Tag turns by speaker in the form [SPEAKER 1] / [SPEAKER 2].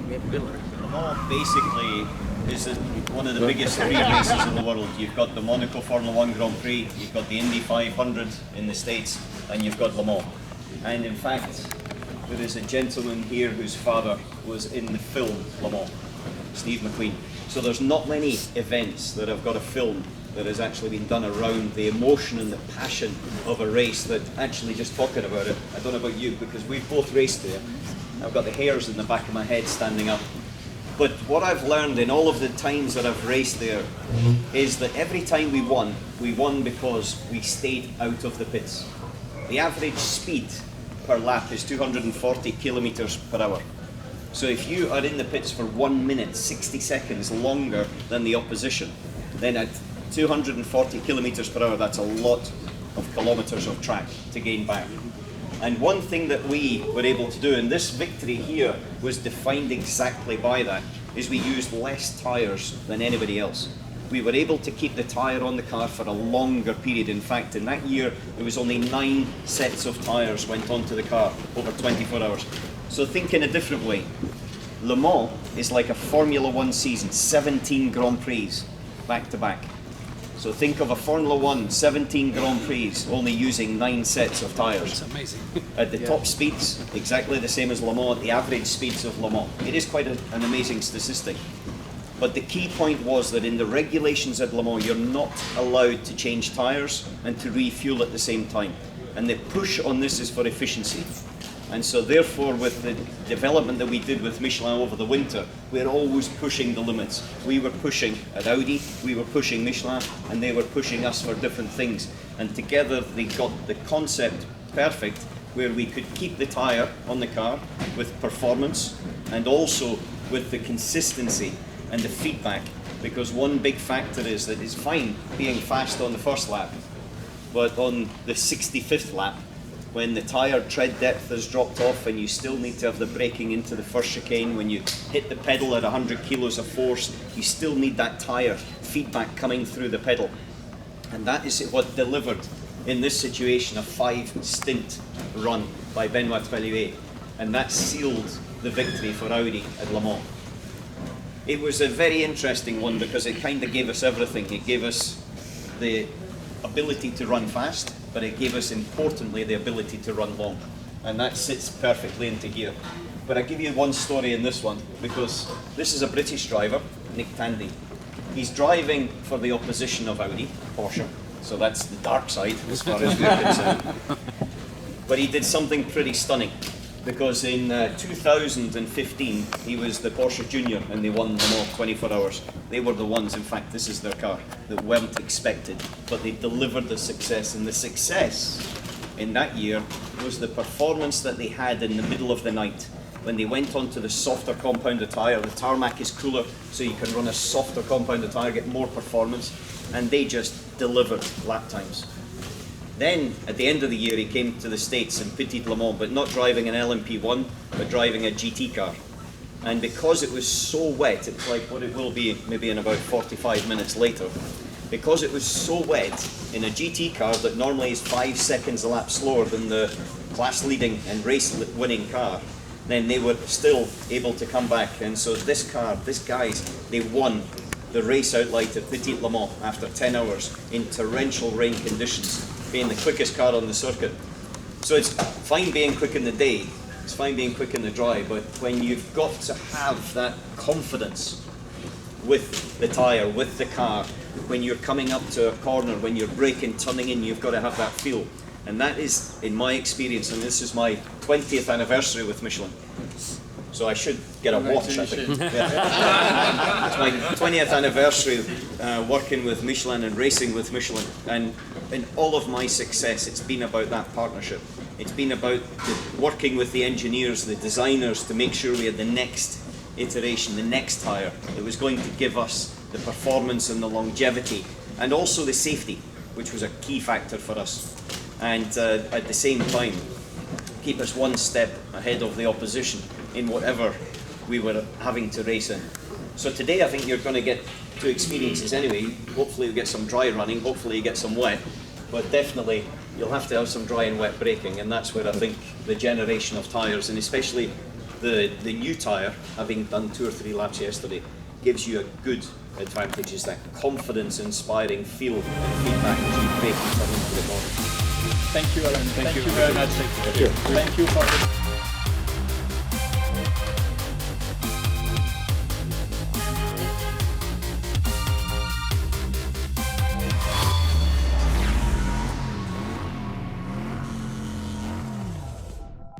[SPEAKER 1] Le Mans basically is one of the biggest three races in the world. You've got the Monaco Formula 1 Grand Prix, you've got the Indy 500 in the States, and you've got Le Mans. And in fact, there is a gentleman here whose father was in the film Le Mans, Steve McQueen. So there's not many events that have got a film that has actually been done around the emotion and the passion of a race that actually just talking about it. I don't know about you, because we've both raced there. I've got the hairs in the back of my head standing up. But what I've learned in all of the times that I've raced there is that every time we won because we stayed out of the pits. The average speed per lap is 240 kilometers per hour. So if you are in the pits for 1 minute, 60 seconds longer than the opposition, then at 240 kilometers per hour, that's a lot of kilometers of track to gain back. And one thing that we were able to do, and this victory here was defined exactly by that, is we used less tyres than anybody else. We were able to keep the tyre on the car for a longer period. In fact, in that year, there was only 9 sets of tyres went onto the car over 24 hours. So think in a different way. Le Mans is like a Formula 1 season, 17 Grand Prix back to back. So think of a Formula 1, 17 Grand Prix, only using 9 sets of tyres.
[SPEAKER 2] That's amazing.
[SPEAKER 1] At the top speeds, exactly the same as Le Mans, at the average speeds of Le Mans. It is quite an amazing statistic. But the key point was that in the regulations at Le Mans, you're not allowed to change tyres and to refuel at the same time. And the push on this is for efficiency. And so therefore, with the development that we did with Michelin over the winter, we're always pushing the limits. We were pushing at Audi, we were pushing Michelin, and they were pushing us for different things. And together they got the concept perfect, where we could keep the tyre on the car with performance and also with the consistency and the feedback. Because one big factor is that it's fine being fast on the first lap, but on the 65th lap, when the tyre tread depth has dropped off and you still need to have the braking into the first chicane, when you hit the pedal at 100 kilos of force, you still need that tyre feedback coming through the pedal. And that is what delivered, in this situation, a 5-stint run by Benoit Poilievre. And that sealed the victory for Audi at Le Mans. It was a very interesting one because it kind of gave us everything. It gave us the ability to run fast, but it gave us, importantly, the ability to run long. And that sits perfectly into gear. But I'll give you one story in this one, because this is a British driver, Nick Tandy. He's driving for the opposition of Audi, Porsche, so that's the dark side as far as we're concerned. But he did something pretty stunning, because in 2015, he was the Porsche Junior, and they won them all 24 hours. They were the ones, in fact, this is their car, that weren't expected, but they delivered the success. And the success in that year was the performance that they had in the middle of the night. When they went onto the softer compounded tyre, the tarmac is cooler, so you can run a softer compounded tyre, get more performance, and they just delivered lap times. Then, at the end of the year, he came to the States and pitted Le Mans, but not driving an LMP1, but driving a GT car. And because it was so wet, it's like what it will be maybe in about 45 minutes later, because it was so wet in a GT car that normally is 5 seconds a lap slower than the class-leading and race-winning car, then they were still able to come back. And so this car, these guys, they won the race outright at Petit Le Mans after 10 hours in torrential rain conditions, being the quickest car on the circuit. So it's fine being quick in the day, it's fine being quick in the dry, but when you've got to have that confidence with the tyre, with the car, when you're coming up to a corner, when you're braking, turning in, you've got to have that feel. And that is, in my experience, and this is my 20th anniversary with Michelin. So I should get a watch, I think. Yeah. It's my 20th anniversary working with Michelin and racing with Michelin. And in all of my success, it's been about that partnership. It's been about working with the engineers, the designers, to make sure we had the next iteration, the next tyre that was going to give us the performance and the longevity, and also the safety, which was a key factor for us. And at the same time, keep us one step ahead of the opposition in whatever we were having to race in. So today I think you're going to get 2 experiences anyway. Hopefully you get some dry running, hopefully you get some wet, but definitely you'll have to have some dry and wet braking, and that's where I think the generation of tyres, and especially The new tyre, having done 2 or 3 laps yesterday, gives you a good advantage. Is that confidence-inspiring feel and feedback as you break and turn into the corner.
[SPEAKER 2] Thank you, Alan. Thank you very much.
[SPEAKER 3] Thank you.
[SPEAKER 2] Thank you for